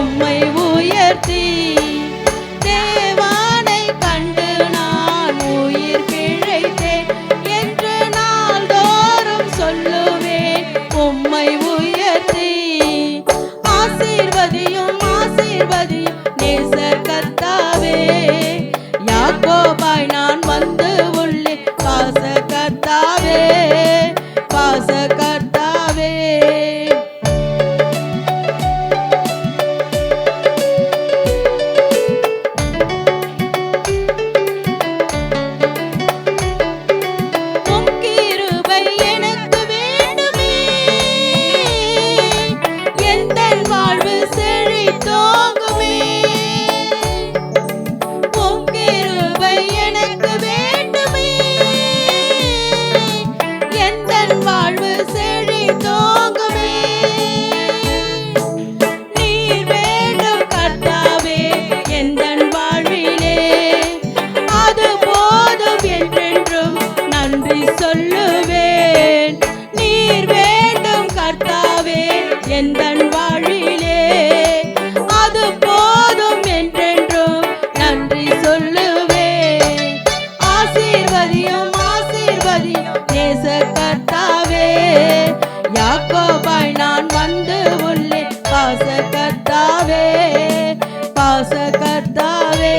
உம்மை உயர்த்தி தேவனை கண்டு நான் உயிர் பிழைத்தேன் என்று நாள்தோறும் சொல்லுவேன் உம்மை உயர்த்தி. ஆசீர்வதியும் ஆசீர்வதியும் நேசர் கர்த்தாவே, யாக்கோபாய் நான் வந்து உள்ளே பாச கர்த்தாவே, பாச கர்த்தாவே. சொல்லுவேன் நீர் வேண்டும் கர்த்தாவே எந்தன் வாழிலே, அது போதும் என்றென்றும் நன்றி சொல்லுவேன். ஆசீர்வதியும் ஆசீர்வதியும் நேச கர்த்தாவே, யாக்கோபாய் நான் வந்து உள்ளே பாச கர்த்தாவே, பாச கர்த்தாவே.